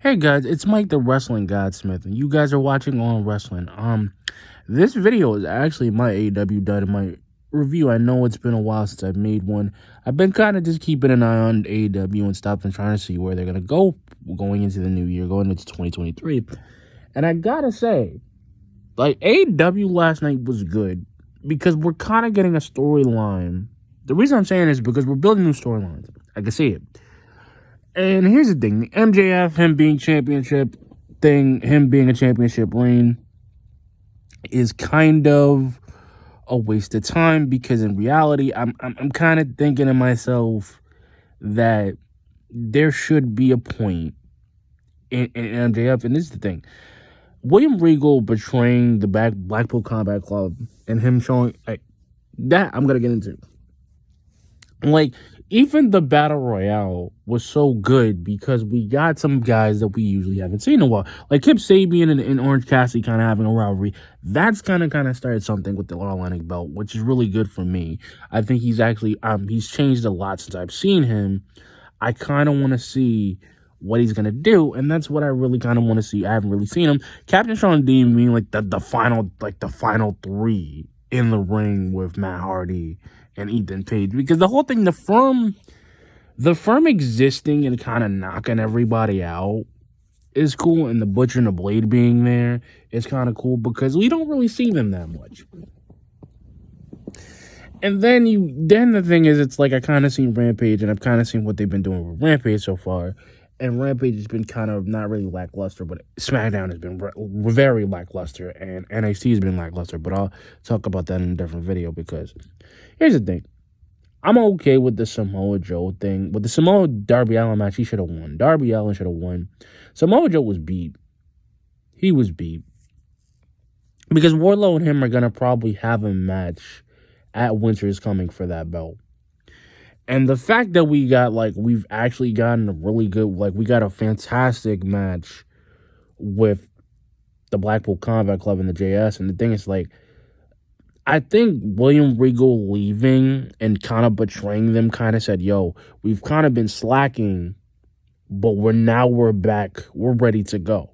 Hey guys, it's Mike the Wrestling Godsmith, and you guys are watching On Wrestling. This video is actually my AEW Dynamite review. I know it's been a while since I've made one. I've been kind of just keeping an eye on AEW and stuff and trying to see where they're gonna go going into the new year, going into 2023. And I gotta say, like AEW last night was good because we're kind of getting a storyline. The reason I'm saying is because we're building new storylines. I can see it. And here's the thing, the MJF, him being championship thing, him being a championship reign is kind of a waste of time because in reality, I'm kind of thinking to myself that there should be a point in MJF, and this is the thing. William Regal betraying the Blackpool Combat Club and him showing like that I'm gonna get into. Like, even the Battle Royale was so good because we got some guys that we usually haven't seen in a while. Like Kip Sabian and Orange Cassidy kind of having a rivalry. That's kind of started something with the All-Atlantic belt, which is really good for me. I think he's actually, he's changed a lot since I've seen him. I kind of want to see what he's going to do, and that's what I really kind of want to see. I haven't really seen him. Captain Sean Dean being like the final three in the ring with Matt Hardy and Ethan Page, because the whole thing, the firm existing and kind of knocking everybody out is cool, and the Butcher and the Blade being there is kind of cool because we don't really see them that much. And then the thing is, it's like I kind of seen Rampage, and I've kind of seen what they've been doing with Rampage so far. And Rampage has been kind of not really lackluster, but SmackDown has been very lackluster, and NXT has been lackluster. But I'll talk about that in a different video because here's the thing. I'm okay with the Samoa Joe thing. With the Samoa Darby Allin match, he should have won. Darby Allin should have won. Samoa Joe was beat. He was beat. Because Wardlow and him are going to probably have a match at Winter's Coming for that belt. And the fact that we've actually gotten a really good, we got a fantastic match with the Blackpool Combat Club and the JS. And the thing is, I think William Regal leaving and kind of betraying them kind of said, yo, we've kind of been slacking, but we're back. We're ready to go.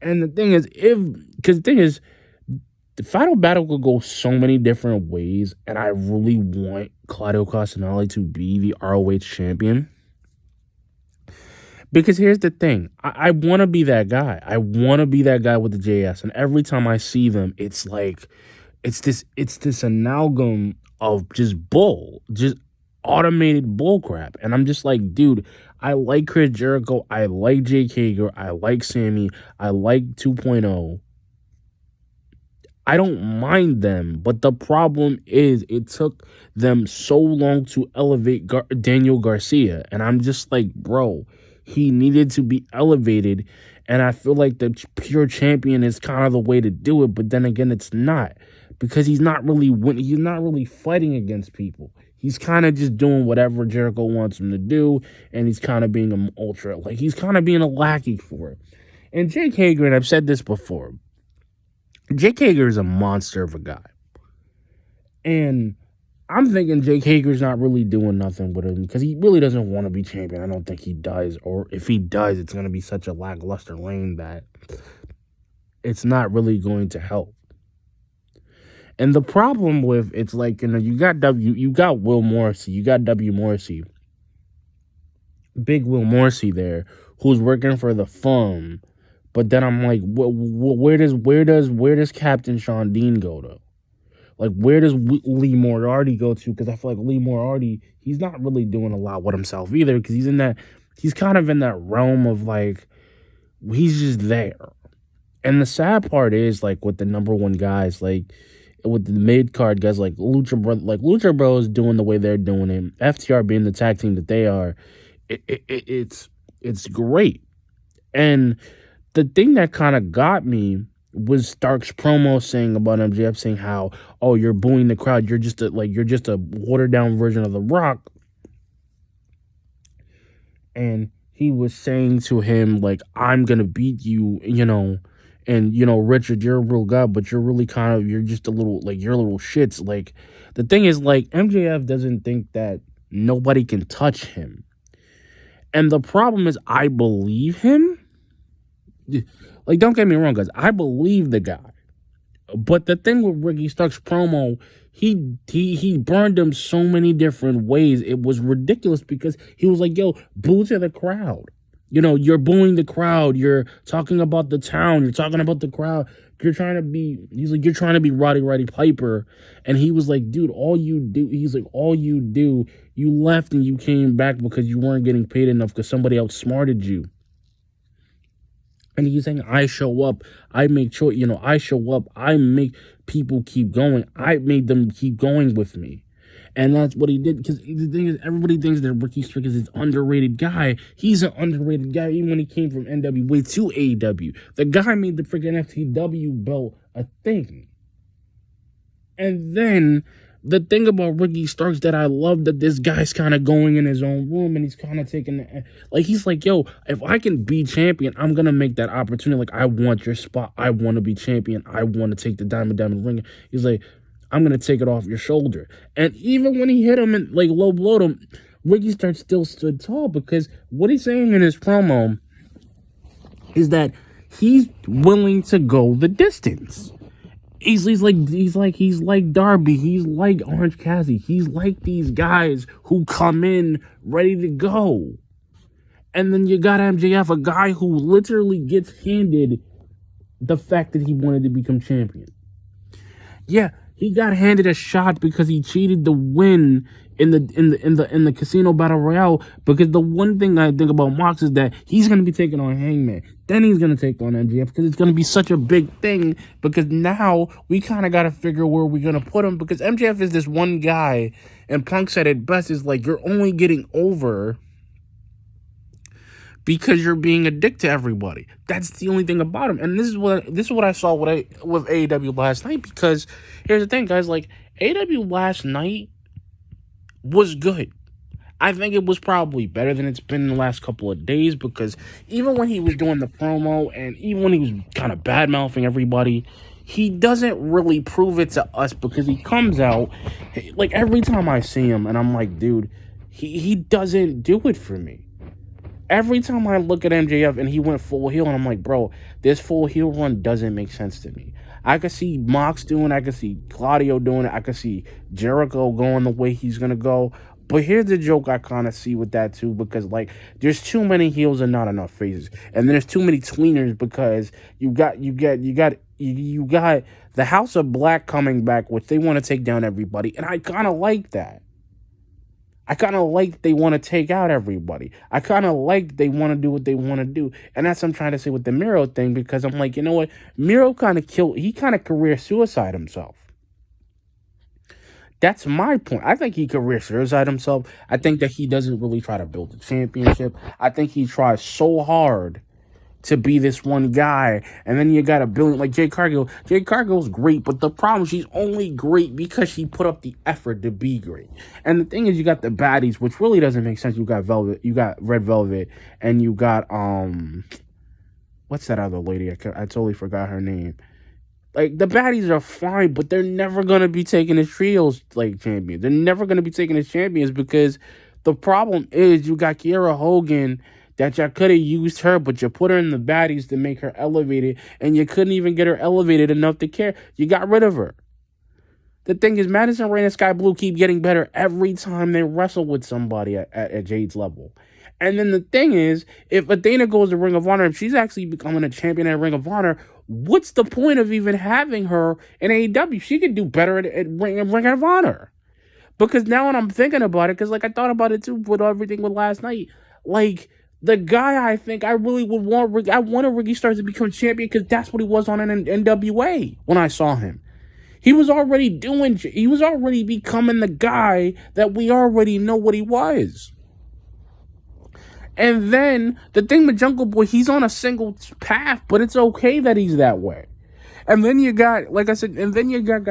And the thing is, the final battle could go so many different ways, and I really want Claudio Castagnoli to be the ROH champion. Because here's the thing, I want to be that guy. I want to be that guy with the JS, and every time I see them, it's this amalgam of just automated bull crap. And I'm just like, dude, I like Chris Jericho, I like Jake Hager, I like Sammy, I like 2.0. I don't mind them, but the problem is it took them so long to elevate Daniel Garcia. And I'm just like, bro, he needed to be elevated. And I feel like the pure champion is kind of the way to do it. But then again, it's not, because he's not really winning. He's not really fighting against people. He's kind of just doing whatever Jericho wants him to do. And he's kind of being an ultra, he's kind of being a lackey for it. And Jake Hager, and I've said this before, Jake Hager is a monster of a guy. And I'm thinking Jake Hager's not really doing nothing with him because he really doesn't want to be champion. I don't think he does. Or if he does, it's going to be such a lackluster reign that it's not really going to help. And the problem with it's you got Will Morrissey, you got W. Morrissey, big Will Morrissey there, who's working for the firm. But then I'm like, where does Captain Sean Dean go to? Where does Lee Moriarty go to? Because I feel like Lee Moriarty, he's not really doing a lot with himself either. Because he's kind of in that realm of he's just there. And the sad part is with the number one guys, with the mid card guys like Lucha Bros doing the way they're doing it, FTR being the tag team that they are, it's great. And the thing that kind of got me was Stark's promo saying about MJF, saying how, oh, you're booing the crowd. You're just a watered down version of The Rock. And he was saying to him, I'm going to beat you, and, Richard, you're a real guy, but you're really you're just a little, you're little shits. The thing is, MJF doesn't think that nobody can touch him. And the problem is, I believe him. Like, don't get me wrong, guys. I believe the guy. But the thing with Ricky Starks promo, he burned him so many different ways. It was ridiculous because he was like, "Yo, boo to the crowd. You know, you're booing the crowd. You're talking about the town. You're talking about the crowd. You're trying to be." He's like, "You're trying to be Roddy Piper," and he was like, "Dude, all you do." He's like, "All you do, you left and you came back because you weren't getting paid enough because somebody outsmarted you." And he's saying, I show up, I make sure, I show up, I make people keep going. I made them keep going with me. And that's what he did. Because the thing is, everybody thinks that Ricky Starks is this underrated guy. He's an underrated guy, even when he came from NWA to AEW. The guy made the freaking FTW belt a thing. And then the thing about Ricky Starks that I love, that this guy's kind of going in his own room and he's kind of taking he's like, yo, if I can be champion, I'm gonna make that opportunity. Like, I want your spot, I want to be champion, I want to take the diamond ring. He's like, I'm gonna take it off your shoulder. And even when he hit him and like low blowed him, Ricky Starks still stood tall, because what he's saying in his promo is that he's willing to go the distance. He's like Darby. He's like Orange Cassidy. He's like these guys who come in ready to go. And then you got MJF, a guy who literally gets handed the fact that he wanted to become champion. Yeah, he got handed a shot because he cheated to win in the casino battle royale. Because the one thing I think about Mox is that he's gonna be taking on Hangman, then he's gonna take on MJF, because it's gonna be such a big thing. Because now we kind of gotta figure where we're gonna put him, because MJF is this one guy, and Punk said it best, is like, you're only getting over because you're being a dick to everybody. That's the only thing about him. And this is what I saw with AEW last night. Because here's the thing, guys, like, AEW last night was good. I think it was probably better than it's been in the last couple of days, because even when he was doing the promo and even when he was kind of bad-mouthing everybody, he doesn't really prove it to us, because he comes out, like, every time I see him and I'm like, dude, he doesn't do it for me. Every time I look at MJF and he went full heel, and I'm like, bro, this full heel run doesn't make sense to me. I could see Mox doing it, I could see Claudio doing it, I could see Jericho going the way he's gonna go. But here's the joke I kind of see with that too, because like, there's too many heels and not enough faces, and then there's too many tweeners, because you got the House of Black coming back, which they want to take down everybody, and I kind of like that. I kind of like they want to take out everybody. I kind of like they want to do what they want to do. And that's what I'm trying to say with the Miro thing, because I'm like, you know what? Miro he kind of career suicide himself. That's my point. I think he career suicide himself. I think that he doesn't really try to build a championship. I think he tries so hard to be this one guy, and then you got a billion, like Jade Cargill. Jade Cargill's great, but the problem, she's only great because she put up the effort to be great. And the thing is, you got the baddies, which really doesn't make sense. You got Red Velvet, and you got what's that other lady? I totally forgot her name. Like, the baddies are fine, but they're never gonna be taken as trios like champions. They're never gonna be taken as champions, because the problem is you got Kiera Hogan, that y'all could have used her, but you put her in the baddies to make her elevated, and you couldn't even get her elevated enough to care. You got rid of her. The thing is, Madison Rayne and Sky Blue keep getting better every time they wrestle with somebody at Jade's level. And then the thing is, if Athena goes to Ring of Honor, if she's actually becoming a champion at Ring of Honor, what's the point of even having her in AEW? She could do better at Ring of Honor. Because now when I'm thinking about it, because like I thought about it too with everything with last night, like, the guy I think I really would want, I wanted Ricky Starks to become champion, because that's what he was on an NWA when I saw him. He was already becoming the guy that we already know what he was. And then the thing with Jungle Boy, he's on a single path, but it's okay that he's that way. And then you got, like I said, and then you got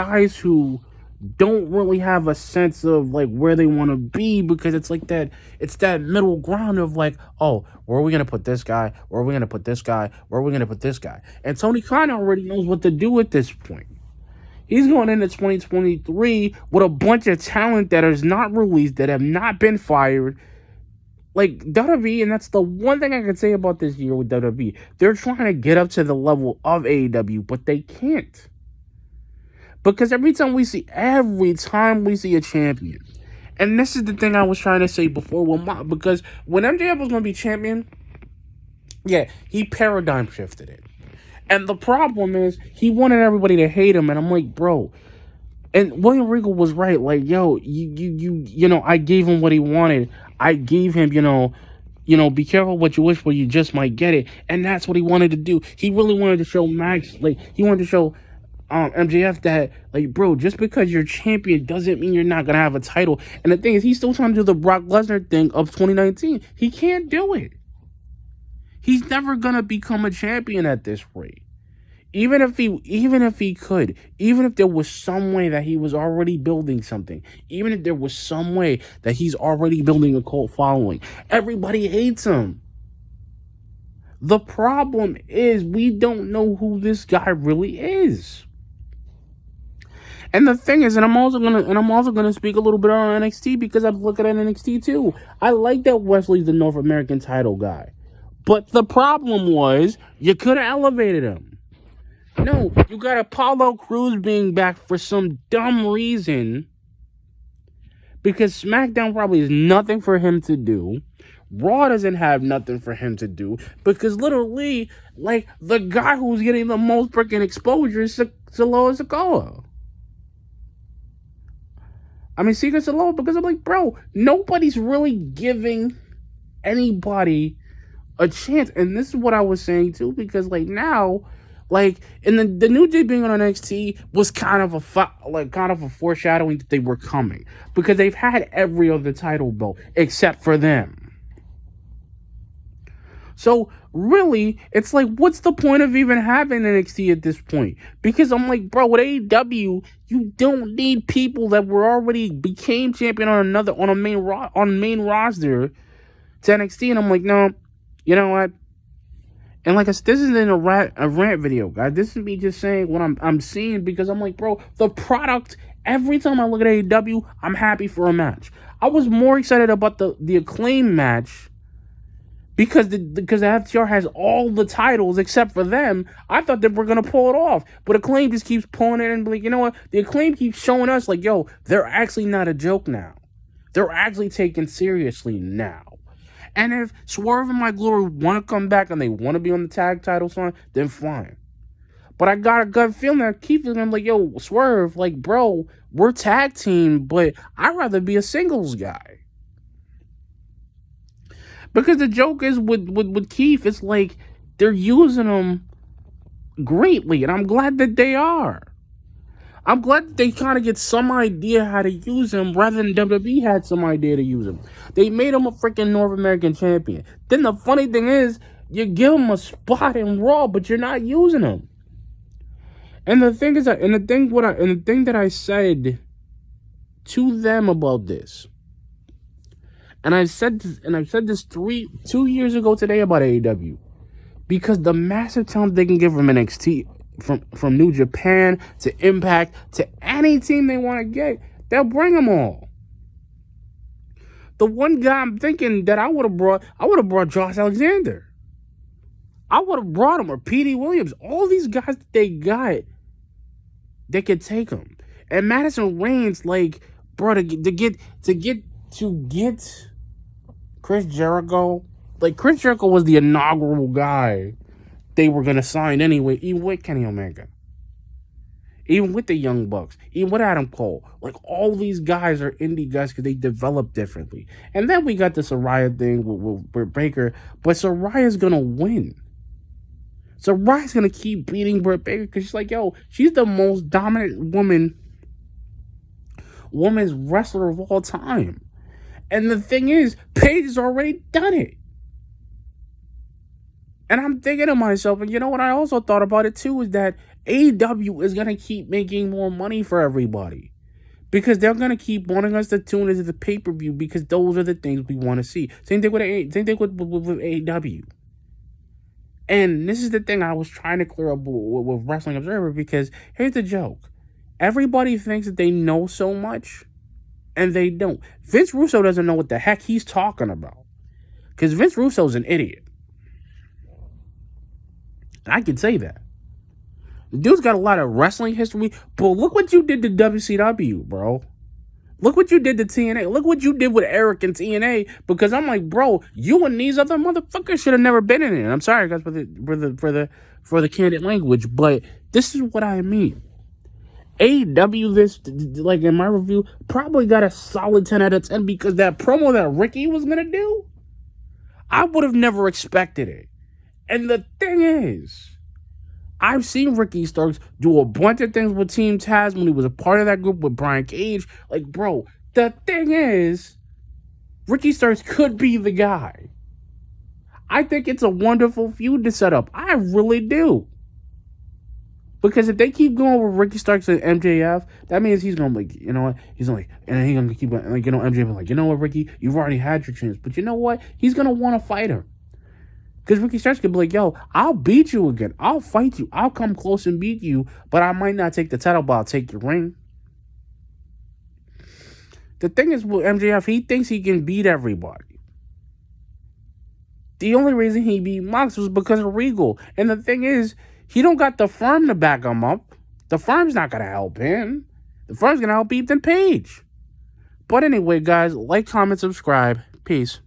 guys who don't really have a sense of like where they want to be, because it's like that, it's that middle ground of like, oh, where are we going to put this guy? Where are we going to put this guy? Where are we going to put this guy? And Tony Khan already knows what to do at this point. He's going into 2023 with a bunch of talent that is not released, that have not been fired. like WWE, and that's the one thing I can say about this year with WWE. They're trying to get up to the level of AEW, but they can't. Because every time we see a champion, and this is the thing I was trying to say before, because when MJF was going to be champion, yeah, he paradigm shifted it. And the problem is, he wanted everybody to hate him, and I'm like, bro. And William Regal was right. Like, yo, you know, I gave him what he wanted. I gave him, be careful what you wish for, you just might get it. And that's what he wanted to do. He really wanted to show Max, like, he wanted to show MJF that, like, bro, just because you're champion doesn't mean you're not gonna have a title. And the thing is, he's still trying to do the Brock Lesnar thing of 2019. He can't do it. He's never gonna become a champion at this rate. Even if he could, even if there was some way that he was already building something, even if there was some way that he's already building a cult following, everybody hates him. The problem is we don't know who this guy really is. And the thing is, and I'm also gonna speak a little bit on NXT because I'm looking at NXT too. I like that Wesley's the North American title guy, but the problem was you could have elevated him. No, you got Apollo Crews being back for some dumb reason because SmackDown probably is nothing for him to do. Raw doesn't have nothing for him to do because literally, like, the guy who's getting the most freaking exposure is Solo Sikoa. I mean, Sika Solo, because I'm like, bro, nobody's really giving anybody a chance. And this is what I was saying too, because like now, like, and the New Day being on NXT was kind of a foreshadowing that they were coming, because they've had every other title belt except for them. So really, it's like, what's the point of even having NXT at this point? Because I'm like, bro, with AEW, you don't need people that were already became champion on a main roster to NXT, and I'm like, no, you know what? And like I said, this isn't a rant video, guys. This is me just saying what I'm seeing, because I'm like, bro, the product, every time I look at AEW, I'm happy for a match. I was more excited about the Acclaim match because the FTR has all the titles except for them. I thought they were going to pull it off, but Acclaim just keeps pulling it and be like, you know what? The Acclaim keeps showing us like, yo, they're actually not a joke now. They're actually taken seriously now. And if Swerve and My Glory want to come back and they want to be on the tag titles on, then fine. But I got a gut feeling that Keith is gonna be like, yo, Swerve, like, bro, we're tag team, but I'd rather be a singles guy. Because the joke is with Keith, it's like they're using him greatly, and I'm glad that they are. I'm glad that they kind of get some idea how to use him rather than WWE had some idea to use him. They made him a freaking North American champion. Then the funny thing is, you give him a spot in Raw, but you're not using him. And the thing is that, and the thing that I said to them about this, and I've said this 2 years ago today about AEW, because the massive talent they can give from NXT, from New Japan to Impact to any team they want to get, they'll bring them all. The one guy I'm thinking that I would have brought Josh Alexander. I would have brought him, or P.D. Williams. All these guys that they got, they could take them. And Madison Reigns, like, bro, to get Chris Jericho, like, Chris Jericho was the inaugural guy they were going to sign anyway, even with Kenny Omega, even with the Young Bucks, even with Adam Cole. Like, all these guys are indie guys because they develop differently. And then we got the Saraya thing with Britt Baker, but Saraya's going to win. Saraya's going to keep beating Britt Baker because she's like, yo, she's the most dominant woman's wrestler of all time. And the thing is, Paige has already done it. And I'm thinking to myself, and you know what I also thought about it too, is that AEW is going to keep making more money for everybody. Because they're going to keep wanting us to tune into the pay-per-view because those are the things we want to see. Same thing with AEW. And this is the thing I was trying to clear up with Wrestling Observer, because here's the joke. Everybody thinks that they know so much, and they don't. Vince Russo doesn't know what the heck he's talking about. Because Vince Russo's an idiot. And I can say that. The dude's got a lot of wrestling history, but look what you did to WCW, bro. Look what you did to TNA. Look what you did with Eric and TNA. Because I'm like, bro, you and these other motherfuckers should have never been in it. I'm sorry, guys, for the candid language, but this is what I mean. AEW, this, like in my review, probably got a solid 10 out of 10 because that promo that Ricky was gonna do, I would have never expected it. And the thing is, I've seen Ricky Starks do a bunch of things with Team Taz when he was a part of that group with Brian Cage. Like, bro, the thing is, Ricky Starks could be the guy. I think it's a wonderful feud to set up. I really do. Because if they keep going with Ricky Starks and MJF, that means he's going to, like, you know what? He's like, and he's going to keep, like, you know, MJF, like, you know what, Ricky? You've already had your chance. But you know what? He's going to want to fight her. Because Ricky Starks could be like, yo, I'll beat you again. I'll fight you. I'll come close and beat you. But I might not take the title, but I'll take your ring. The thing is with MJF, he thinks he can beat everybody. The only reason he beat Mox was because of Regal. And the thing is, he don't got the firm to back him up. The firm's not going to help him. The firm's going to help Ethan Page. But anyway, guys, like, comment, subscribe. Peace.